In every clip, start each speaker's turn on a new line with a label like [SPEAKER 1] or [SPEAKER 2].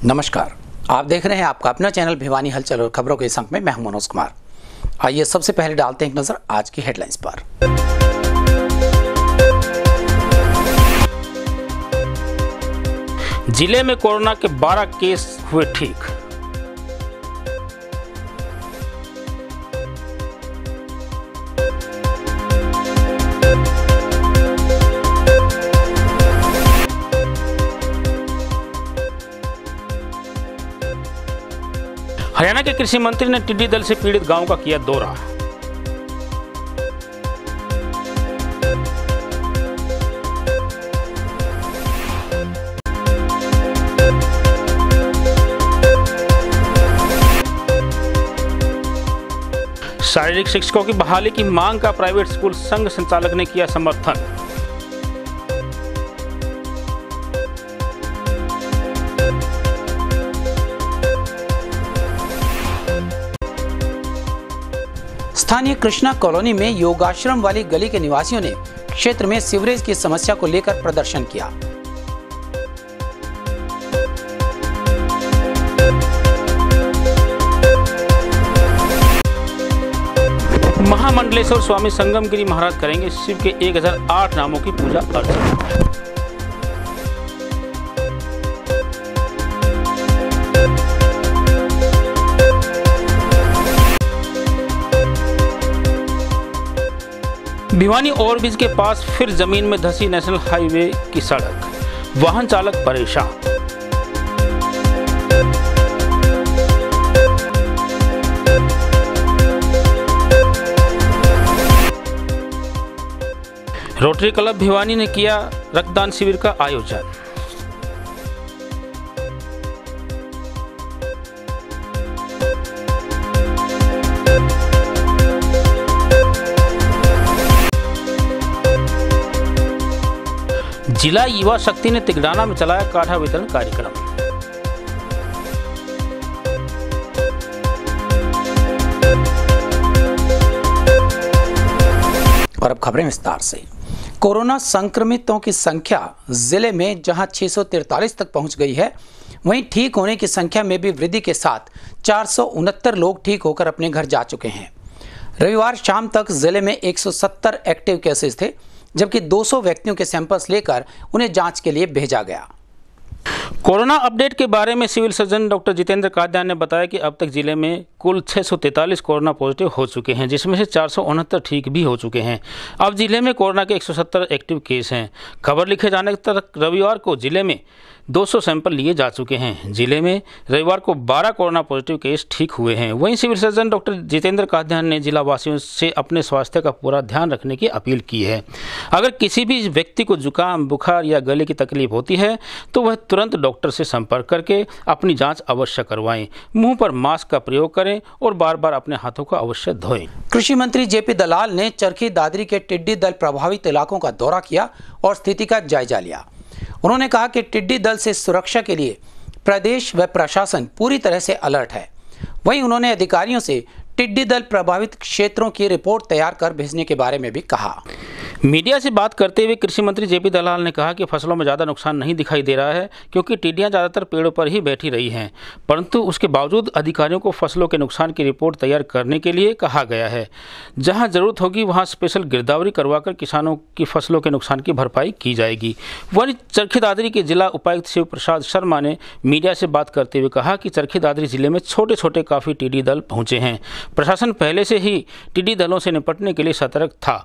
[SPEAKER 1] नमस्कार, आप देख रहे हैं आपका अपना चैनल भिवानी हलचल और खबरों के इस अंक में मैं हूं मनोज कुमार। आइए सबसे पहले डालते हैं एक नजर आज की हेडलाइंस पर।
[SPEAKER 2] जिले में कोरोना के 12 केस हुए ठीक। हरियाणा के कृषि मंत्री ने टिड्डी दल से पीड़ित गांवों का किया दौरा। शारीरिक शिक्षकों की बहाली की मांग का प्राइवेट स्कूल संघ संचालक ने किया समर्थन।
[SPEAKER 1] स्थानीय कृष्णा कॉलोनी में योगाश्रम वाली गली के निवासियों ने क्षेत्र में सीवरेज की समस्या को लेकर प्रदर्शन किया।
[SPEAKER 2] महामंडलेश्वर स्वामी संगम गिरी महाराज करेंगे शिव के 1008 नामों की पूजा अर्चना। भिवानी ओवरब्रिज के पास फिर जमीन में धंसी नेशनल हाईवे की सड़क, वाहन चालक परेशान। रोटरी क्लब भिवानी ने किया रक्तदान शिविर का आयोजन। जिला युवा शक्ति ने तिगड़ाना में चलाया काढ़ा वितरण कार्यक्रम।
[SPEAKER 1] और अब खबरें विस्तार से। कोरोना संक्रमितों की संख्या जिले में जहां 643 तक पहुंच गई है, वहीं ठीक होने की संख्या में भी वृद्धि के साथ 469 लोग ठीक होकर अपने घर जा चुके हैं। रविवार शाम तक जिले में 170 एक्टिव केसेस थे, जबकि 200 व्यक्तियों के सैंपल्स लेकर उन्हें जांच के लिए भेजा गया।
[SPEAKER 2] कोरोना अपडेट के बारे में civil surgeon doctor Jitendra Kadyan ने बताया कि अब तक जिले में कुल 643 कोरोना पॉजिटिव हो चुके हैं, जिसमें से 469 ठीक भी हो चुके हैं। अब जिले में कोरोना के 170 एक्टिव केस हैं। खबर लिखे जाने तक रविवार को जिले में 200 सैंपल लिए जा चुके हैं। जिले में रविवार को 12 कोरोना पॉजिटिव केस ठीक हुए हैं। वहीं civil surgeon doctor Jitendra Kadyan ने जिला वासियों से अपने स्वास्थ्य का पूरा ध्यान रखने की अपील की है। अगर किसी भी व्यक्ति को जुकाम, बुखार या गले की तकलीफ होती है तो वह तुरंत डॉक्टर से संपर्क करके अपनी जांच अवश्य करवाएं। मुंह पर मास्क का प्रयोग करें और बार बार अपने हाथों को अवश्य धोएं।
[SPEAKER 1] कृषि मंत्री जेपी दलाल ने चरखी दादरी के टिड्डी दल प्रभावित इलाकों का दौरा किया और स्थिति का जायजा लिया। उन्होंने कहा कि टिड्डी दल से सुरक्षा के लिए प्रदेश व प्रशासन पूरी तरह से अलर्ट है। वहीं उन्होंने अधिकारियों से टिड्डी दल प्रभावित क्षेत्रों की रिपोर्ट तैयार कर भेजने के बारे में भी कहा।
[SPEAKER 2] मीडिया से बात करते हुए कृषि मंत्री जेपी दलाल ने कहा कि फसलों में ज़्यादा नुकसान नहीं दिखाई दे रहा है, क्योंकि टिड्डियां ज़्यादातर पेड़ों पर ही बैठी रही हैं। परंतु उसके बावजूद अधिकारियों को फसलों के नुकसान की रिपोर्ट तैयार करने के लिए कहा गया है। जहां जरूरत होगी वहां स्पेशल गिरदावरी करवाकर किसानों की फसलों के नुकसान की भरपाई की जाएगी। वहीं चरखी दादरी के जिला उपायुक्त शिव प्रसाद शर्मा ने मीडिया से बात करते हुए कहा कि चरखी दादरी जिले में छोटे छोटे काफ़ी टिड्डी दल पहुँचे हैं। प्रशासन पहले से ही टिड्डी दलों से निपटने के लिए सतर्क था।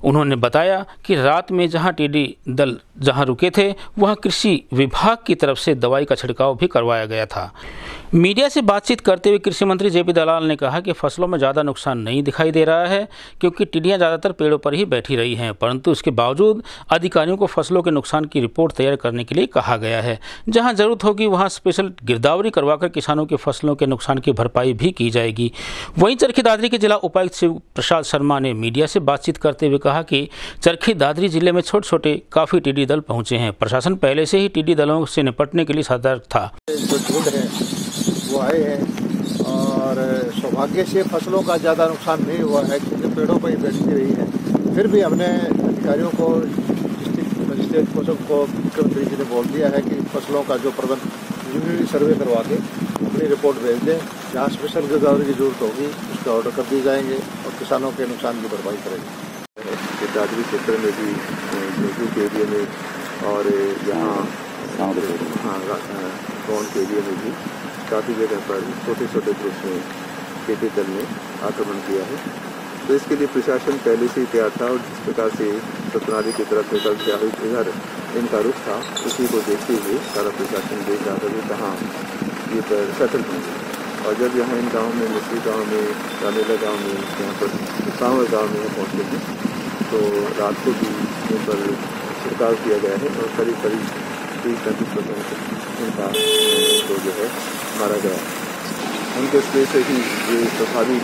[SPEAKER 2] उन्होंने बताया कि रात में जहां टिड्डी दल रुके थे वहां कृषि विभाग की तरफ से दवाई का छिड़काव भी करवाया गया था। मीडिया से बातचीत करते हुए कृषि मंत्री जेपी दलाल ने कहा कि फसलों में ज़्यादा नुकसान नहीं दिखाई दे रहा है, क्योंकि टिड्डियां ज़्यादातर पेड़ों पर ही बैठी रही हैं। परंतु इसके बावजूद अधिकारियों को फसलों के नुकसान की रिपोर्ट तैयार करने के लिए कहा गया है। जहां जरूरत होगी वहां स्पेशल गिरदावरी करवाकर किसानों की फसलों के नुकसान की भरपाई भी की जाएगी। वहीं चरखी दादरी के जिला उपायुक्त शिव प्रसाद शर्मा ने मीडिया से बातचीत करते हुए कहा कि चरखी दादरी जिले में छोटे छोटे काफ़ी टिड्डी दल पहुंचे हैं। प्रशासन पहले से ही टिड्डी दलों से निपटने के लिए सतर्क था।
[SPEAKER 3] वो आए हैं और सौभाग्य से फसलों का ज़्यादा नुकसान नहीं हुआ है, क्योंकि पेड़ों पर ही बैठी रही है। फिर भी हमने अधिकारियों को, डिस्ट्रिक्ट मजिस्ट्रेट को, सबको मुख्यमंत्री जी ने बोल दिया है कि फसलों का जो प्रबंध यूनिटी सर्वे करवा के अपनी रिपोर्ट भेज दें। जहाँ स्पेशल गोदावरी की जरूरत होगी उसका ऑर्डर कर दिए जाएंगे और किसानों के नुकसान की भरपाई करेंगे। दादरी क्षेत्र में भी जोजू के एरिया में और यहाँ कौन के एरिया में भी काफ़ी जगह पर छोटे छोटे ग्रुप में खेती दल ने आक्रमण किया है। तो इसके लिए प्रशासन पहले से ही तैयार था और जिस प्रकार से सतनारी की तरफ निकल इधर इनका रुख था उसी को देखते हुए सारा प्रशासन देख रहा था कि कहाँ ये पर सेटल होंगे। और जब यहाँ इन गाँव में मिस्री गाँव में रानीला गाँव में यहाँ पर सांवर गाँव में पहुँचे हैं तो रात को भी इन पर छिड़काव किया गया है और करीब करीब 30-35% इनका तो जो है मारा गया है। उनके स्प्रे से ही ये प्रभावी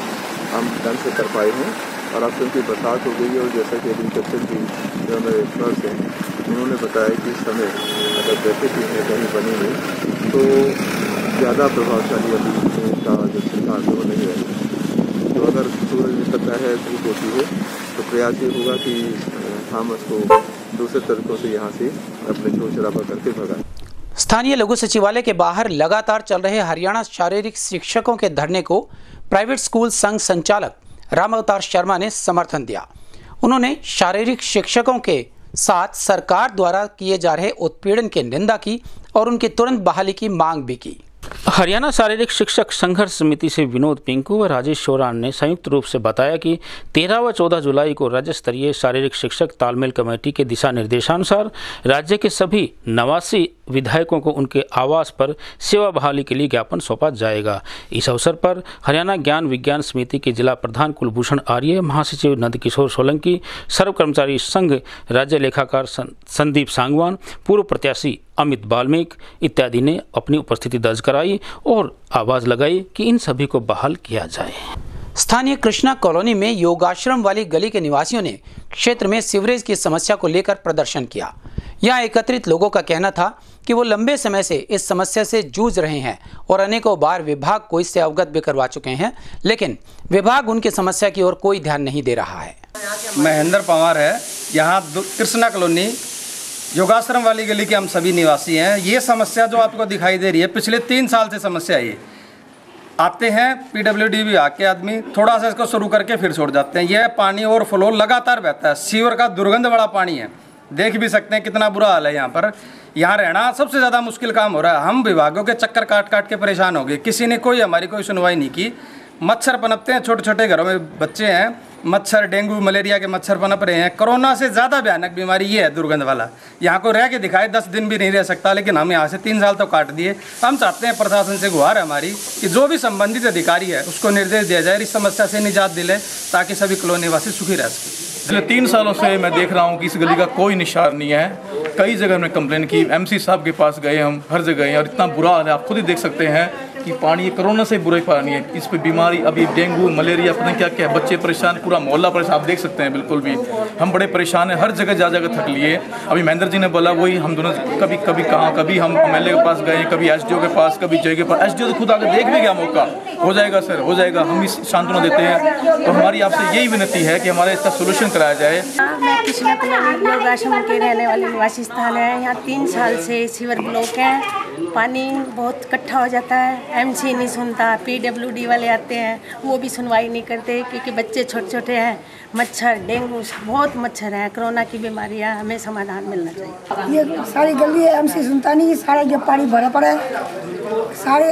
[SPEAKER 3] हम ढंग से कर पाए हैं। और अब क्योंकि बरसात हो गई है और जैसा कि एग्रीकल्चर की जो हमारे एक्सपर्ट्स हैं उन्होंने बताया कि इस समय अगर बैठे भी हैं कहीं बनी हुई तो ज़्यादा प्रभावशाली अभी इसका जो छिड़काव है वो नहीं रहेगा। तो अगर सूरज निकलता है धूप होती है तो प्रयास ये होगा कि हम उसको दूसरे तरीकों से यहाँ से अपने शोर शराबा करके भगाएं।
[SPEAKER 1] स्थानीय लघु सचिवालय के बाहर लगातार चल रहे हरियाणा शारीरिक शिक्षकों के धरने को प्राइवेट स्कूल संघ संचालक राम अवतार शर्मा ने समर्थन दिया। उन्होंने शारीरिक शिक्षकों के साथ सरकार द्वारा किए जा रहे उत्पीड़न की निंदा की और उनकी तुरंत बहाली की मांग भी की।
[SPEAKER 2] हरियाणा शारीरिक शिक्षक संघर्ष समिति से विनोद पिंकू व राजेश शोरान ने संयुक्त रूप से बताया कि 13 व 14 जुलाई को राज्य स्तरीय शारीरिक शिक्षक तालमेल कमेटी के दिशा निर्देशानुसार राज्य के सभी 89 विधायकों को उनके आवास पर सेवा बहाली के लिए ज्ञापन सौंपा जाएगा। इस अवसर पर हरियाणा ज्ञान विज्ञान समिति के जिला प्रधान कुलभूषण आर्य, महासचिव नंदकिशोर सोलंकी, सर्व कर्मचारी संघ राज्य लेखाकार संदीप सांगवान, पूर्व प्रत्याशी अमित बाल्मीक इत्यादि ने अपनी उपस्थिति दर्ज कराई और आवाज लगाई कि इन सभी को बहाल किया जाए।
[SPEAKER 1] स्थानीय कृष्णा कॉलोनी में योगाश्रम वाली गली के निवासियों ने क्षेत्र में सीवरेज की समस्या को लेकर प्रदर्शन किया। यहाँ एकत्रित लोगों का कहना था कि वो लंबे समय से इस समस्या से जूझ रहे हैं और अनेकों बार विभाग को इससे अवगत भी करवा चुके हैं, लेकिन विभाग उनकी समस्या की ओर कोई ध्यान नहीं दे रहा है।
[SPEAKER 4] महेंद्र पवार है, यहाँ कृष्णा कॉलोनी योगाश्रम वाली गली के हम सभी निवासी हैं। ये समस्या जो आपको दिखाई दे रही है पिछले 3 साल से समस्या है। आते हैं पीडब्ल्यूडी भी आके आदमी थोड़ा सा इसको शुरू करके फिर छोड़ जाते हैं। यह पानी और फ्लो लगातार बहता है। सीवर का दुर्गंध वाला पानी है, देख भी सकते हैं कितना बुरा हाल है यहाँ पर। यहाँ रहना सबसे ज़्यादा मुश्किल काम हो रहा है। हम विभागों के चक्कर काट काट के परेशान हो गए, किसी ने हमारी कोई सुनवाई नहीं की। मच्छर पनपते हैं, छोटे छोटे घरों में बच्चे हैं, मच्छर डेंगू मलेरिया के मच्छर पनप रहे हैं। कोरोना से ज़्यादा भयानक बीमारी ये है दुर्गंध वाला। यहाँ को रह के दिखाए 10 दिन भी नहीं रह सकता, लेकिन हम यहाँ से 3 साल तो काट दिए। हम चाहते हैं प्रशासन से गुहार है हमारी कि जो भी संबंधित अधिकारी है उसको निर्देश दिया जाए, इस समस्या से निजात दिले ताकि सभी कॉलोनी निवासी सुखी रह सकें।
[SPEAKER 5] पिछले 3 सालों से मैं देख रहा हूँ कि इस गली का कोई निशान नहीं है। कई जगह हमने कंप्लेन की, एमसी साहब के पास गए, हम हर जगह गए और इतना बुरा हाल है। आप खुद ही देख सकते हैं कि पानी ये कोरोना से बुरा पानी है। इस पे बीमारी अभी डेंगू मलेरिया पता नहीं क्या क्या, बच्चे परेशान, पूरा मोहल्ला परेशान। आप देख सकते हैं बिल्कुल भी हम बड़े परेशान हैं। हर जगह जा जाकर थक लिए। अभी महेंद्र जी ने बोला वही, हम दोनों कभी कभी कहाँ, कभी हम एमएलए के पास गए, कभी एसडीओ के पास, कभी जय के पास। एसडीओ तो खुद आकर देख भी गया, मौका हो जाएगा सर, हो जाएगा, हम इस सांत्वना देते हैं। तो हमारी आपसे यही विनती है कि हमारा इसका सोल्यूशन कराया जाए।
[SPEAKER 6] मैं कृष्णा कॉलोनी योगाश्रम के रहने वाली निवासी स्थान है। यहाँ 3 साल से सीवर ब्लॉक है, पानी बहुत इकट्ठा हो जाता है। एमसी नहीं सुनता, पीडब्ल्यूडी वाले आते हैं वो भी सुनवाई नहीं करते क्योंकि बच्चे छोटे छोटे हैं। मच्छर डेंगू बहुत मच्छर है, कोरोना की बीमारियाँ, हमें समाधान मिलना चाहिए।
[SPEAKER 7] ये सारी गली है, एमसी सुनता नहीं, सारा जब पानी भरा पड़ा है सारे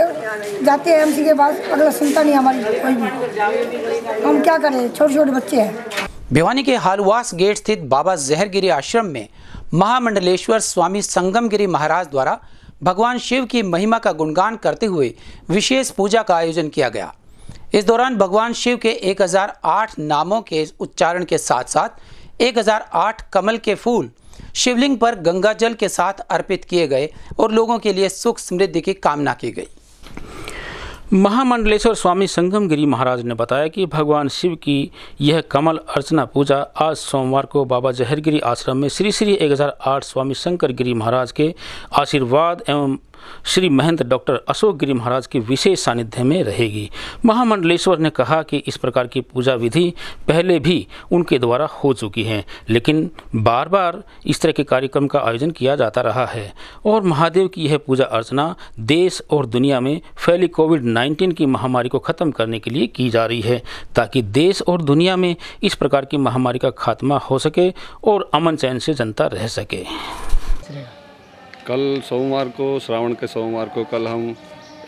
[SPEAKER 7] जाते हैं एमसी के पास, अगला सुनता नहीं हमारी कोई भी। हम क्या करें, छोटे छोटे बच्चे हैं।
[SPEAKER 1] भिवानी के हालुवास गेट स्थित बाबा जहरगिरी आश्रम में महामंडलेश्वर स्वामी संगमगिरी महाराज द्वारा भगवान शिव की महिमा का गुणगान करते हुए विशेष पूजा का आयोजन किया गया। इस दौरान भगवान शिव के 1008 नामों के उच्चारण के साथ साथ 1008 कमल के फूल शिवलिंग पर गंगा जल के साथ अर्पित किए गए और लोगों के लिए सुख समृद्धि की कामना की गई।
[SPEAKER 2] महामंडलेश्वर स्वामी संगमगिरी महाराज ने बताया कि भगवान शिव की यह कमल अर्चना पूजा आज सोमवार को बाबा जहरगिरी आश्रम में श्री श्री 1008 स्वामी शंकर गिरी महाराज के आशीर्वाद एवं श्री महंत डॉक्टर अशोक गिरी महाराज के विशेष सानिध्य में रहेगी। महामंडलेश्वर ने कहा कि इस प्रकार की पूजा विधि पहले भी उनके द्वारा हो चुकी है, लेकिन बार बार इस तरह के कार्यक्रम का आयोजन किया जाता रहा है और महादेव की यह पूजा अर्चना देश और दुनिया में फैली कोविड-19 की महामारी को खत्म करने के लिए की जा रही है, ताकि देश और दुनिया में इस प्रकार की महामारी का खात्मा हो सके और अमन चैन से जनता रह सके।
[SPEAKER 8] कल सोमवार को, श्रावण के सोमवार को कल हम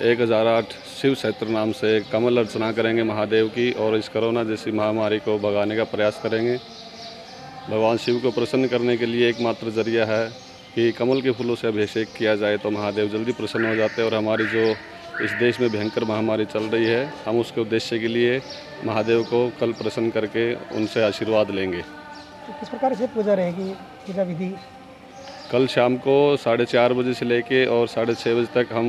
[SPEAKER 8] 1008 शिव सहस्त्र नाम से कमल अर्चना करेंगे महादेव की और इस कोरोना जैसी महामारी को भगाने का प्रयास करेंगे। भगवान शिव को प्रसन्न करने के लिए एकमात्र जरिया है कि कमल के फूलों से अभिषेक किया जाए तो महादेव जल्दी प्रसन्न हो जाते हैं और हमारी जो इस देश में भयंकर महामारी चल रही है, हम उसके उद्देश्य के लिए महादेव को कल प्रसन्न करके उनसे आशीर्वाद लेंगे।
[SPEAKER 9] किस प्रकार से पूजा रहेगी, पूजा विधि?
[SPEAKER 8] कल शाम को 4:30 बजे से लेके और 6:30 बजे तक हम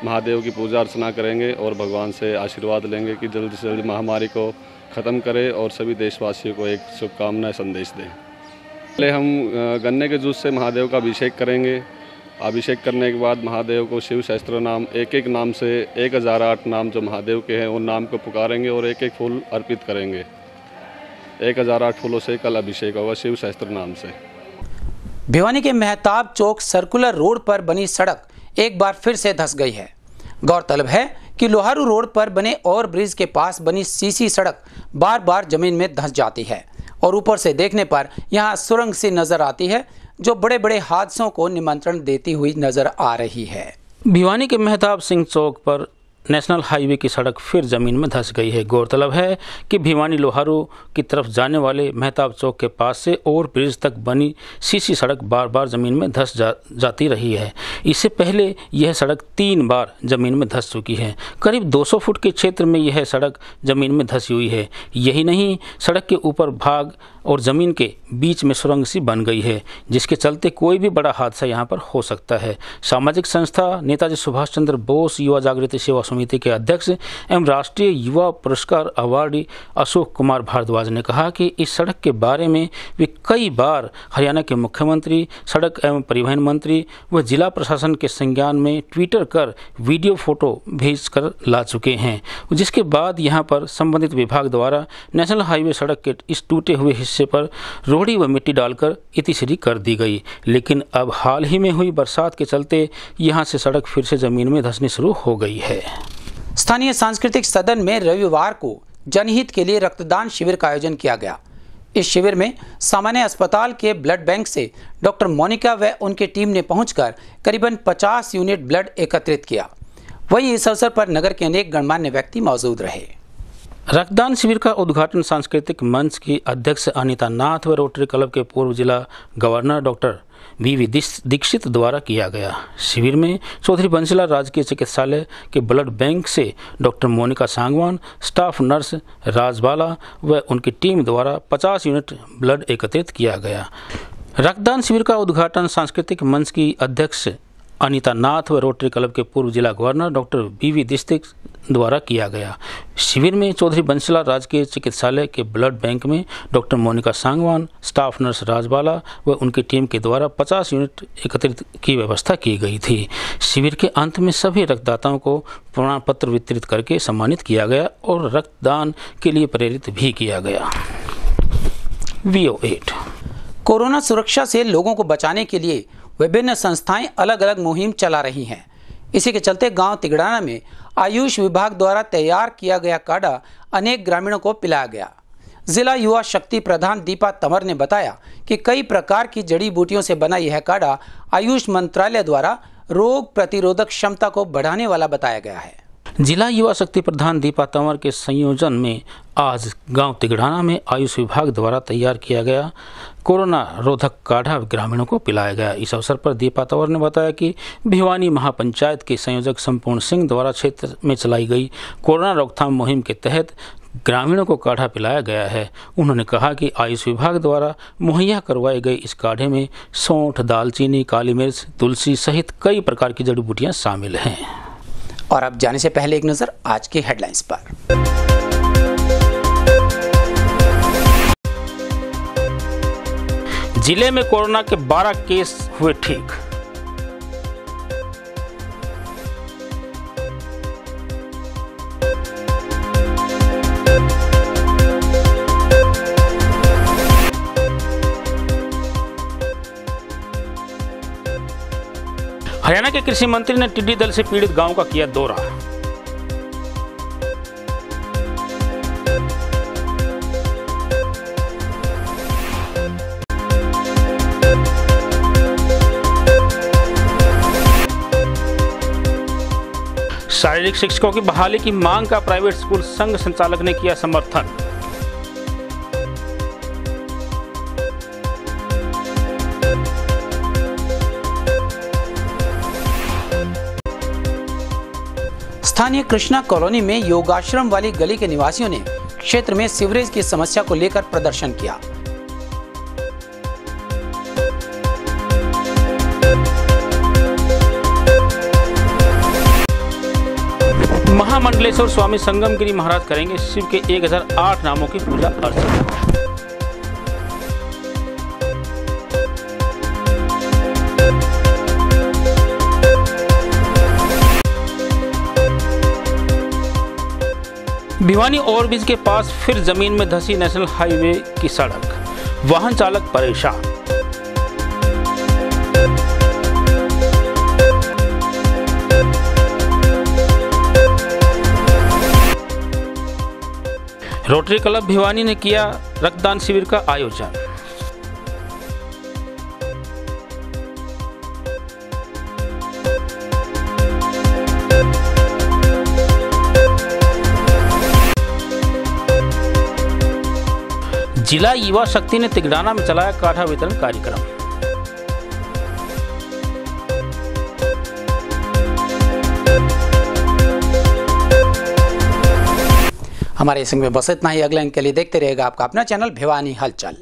[SPEAKER 8] महादेव की पूजा अर्चना करेंगे और भगवान से आशीर्वाद लेंगे कि जल्दी से जल्दी महामारी को ख़त्म करे और सभी देशवासियों को एक शुभकामना संदेश दें। पहले हम गन्ने के जूस से महादेव का अभिषेक करेंगे। अभिषेक करने के बाद महादेव को शिव सहस्त्र नाम एक एक नाम से 1008 नाम जो महादेव के हैं उन नाम को पुकारेंगे और एक एक फूल अर्पित करेंगे। 1008 फूलों से कल अभिषेक होगा शिव सहस्त्र नाम से।
[SPEAKER 1] भिवानी के मेहताब चौक सर्कुलर रोड पर बनी सड़क एक बार फिर से धंस गई है। गौरतलब है कि लोहारू रोड पर बने ओवर ब्रिज के पास बनी सीसी सड़क बार बार जमीन में धंस जाती है और ऊपर से देखने पर यहां सुरंग सी नजर आती है, जो बड़े बड़े हादसों को निमंत्रण देती हुई नजर आ रही है।
[SPEAKER 2] भिवानी के मेहताब सिंह चौक पर नेशनल हाईवे की सड़क फिर ज़मीन में धंस गई है। गौरतलब है कि भिवानी लोहारू की तरफ जाने वाले मेहताब चौक के पास से ओवर ब्रिज तक बनी सीसी सड़क बार बार ज़मीन में धंस जाती रही है। इससे पहले यह सड़क 3 बार ज़मीन में धंस चुकी है। करीब 200 फुट के क्षेत्र में यह सड़क ज़मीन में धंसी हुई है। यही नहीं, सड़क के ऊपर भाग और ज़मीन के बीच में सुरंग सी बन गई है, जिसके चलते कोई भी बड़ा हादसा यहाँ पर हो सकता है। सामाजिक संस्था नेताजी सुभाष चंद्र बोस युवा जागृति सेवा समिति के अध्यक्ष एवं राष्ट्रीय युवा पुरस्कार अवार्डी अशोक कुमार भारद्वाज ने कहा कि इस सड़क के बारे में वे कई बार हरियाणा के मुख्यमंत्री, सड़क एवं परिवहन मंत्री व जिला प्रशासन के संज्ञान में ट्विटर कर वीडियो फोटो भेज कर ला चुके हैं, जिसके बाद यहाँ पर संबंधित विभाग द्वारा नेशनल हाईवे सड़क के इस टूटे हुए हिस्से पर रोड़ी व मिट्टी डालकर इतिश्री कर दी गई। लेकिन अब हाल ही में हुई बरसात के चलते यहाँ से सड़क फिर से जमीन में धंसनी शुरू हो गई है।
[SPEAKER 1] स्थानीय सांस्कृतिक सदन में रविवार को जनहित के लिए रक्तदान शिविर का आयोजन किया गया। इस शिविर में सामान्य अस्पताल के ब्लड बैंक से डॉक्टर मोनिका व उनकी टीम ने पहुंचकर करीबन 50 यूनिट ब्लड एकत्रित किया। वहीं इस अवसर पर नगर के अनेक गणमान्य व्यक्ति मौजूद रहे।
[SPEAKER 2] रक्तदान शिविर का उद्घाटन सांस्कृतिक मंच की अध्यक्ष अनीता नाथ व रोटरी क्लब के पूर्व जिला गवर्नर डॉक्टर वी दीक्षित द्वारा किया गया। शिविर में चौधरी बंसीलाल राजकीय चिकित्सालय के ब्लड बैंक से doctor Monika Sangwan, staff nurse Rajbala व उनकी टीम द्वारा 50 यूनिट ब्लड एकत्रित किया गया। रक्तदान शिविर का उद्घाटन सांस्कृतिक मंच की अध्यक्ष अनीता नाथ व रोटरी क्लब के पूर्व जिला गवर्नर डॉक्टर वी दीक्षित द्वारा किया गया। शिविर में चौधरी बंसीलाल राजकीय चिकित्सालय के ब्लड बैंक में doctor Monika Sangwan, staff nurse Rajbala व उनकी टीम के द्वारा 50 यूनिट एकत्रित की व्यवस्था की गई थी। शिविर के अंत में सभी रक्तदाताओं को प्रमाण पत्र वितरित करके सम्मानित किया गया और रक्तदान के लिए प्रेरित भी किया गया। VO8
[SPEAKER 1] कोरोना सुरक्षा से लोगों को बचाने के लिए विभिन्न संस्थाएं अलग अलग मुहिम चला रही हैं। इसी के चलते गांव तिगड़ाना में आयुष विभाग द्वारा तैयार किया गया काढ़ा अनेक ग्रामीणों को पिलाया गया। जिला युवा शक्ति प्रधान दीपा तंवर ने बताया कि कई प्रकार की जड़ी बूटियों से बना यह काढ़ा आयुष मंत्रालय द्वारा रोग प्रतिरोधक क्षमता को बढ़ाने वाला बताया गया है।
[SPEAKER 2] जिला युवा शक्ति प्रधान दीपा तंवर के संयोजन में आज गांव तिगड़ाना में आयुष विभाग द्वारा तैयार किया गया कोरोना रोधक काढ़ा ग्रामीणों को पिलाया गया। इस अवसर पर दीपा तंवर ने बताया कि भिवानी महापंचायत के संयोजक संपूर्ण सिंह द्वारा क्षेत्र में चलाई गई कोरोना रोकथाम मुहिम के तहत ग्रामीणों को काढ़ा पिलाया गया है। उन्होंने कहा कि आयुष विभाग द्वारा मुहैया करवाए गए इस काढ़े में सौंठ, दालचीनी, काली मिर्च, तुलसी सहित कई प्रकार की जड़ी बूटियाँ शामिल हैं।
[SPEAKER 1] और अब जाने से पहले एक नजर आज के हेडलाइंस पर।
[SPEAKER 2] जिले में कोरोना के 12 केस हुए ठीक। हरियाणा के कृषि मंत्री ने टिड्डी दल से पीड़ित गांव का किया दौरा। शारीरिक शिक्षकों की बहाली की मांग का प्राइवेट स्कूल संघ संचालक ने किया समर्थन।
[SPEAKER 1] स्थानीय कृष्णा कॉलोनी में योगाश्रम वाली गली के निवासियों ने क्षेत्र में सीवरेज की समस्या को लेकर प्रदर्शन किया।
[SPEAKER 2] महामंडलेश्वर स्वामी संगम गिरी महाराज करेंगे शिव के 1008 नामों की पूजा अर्चना। भिवानी ओवरब्रिज के पास फिर जमीन में धंसी नेशनल हाईवे की सड़क, वाहन चालक परेशान। रोटरी क्लब भिवानी ने किया रक्तदान शिविर का आयोजन। जिला युवा शक्ति ने तिगड़ाना में चलाया काढ़ा वितरण कार्यक्रम।
[SPEAKER 1] हमारे संग में बस इतना ही। अगले अंक के लिए देखते रहेगा आपका अपना चैनल भिवानी हलचल।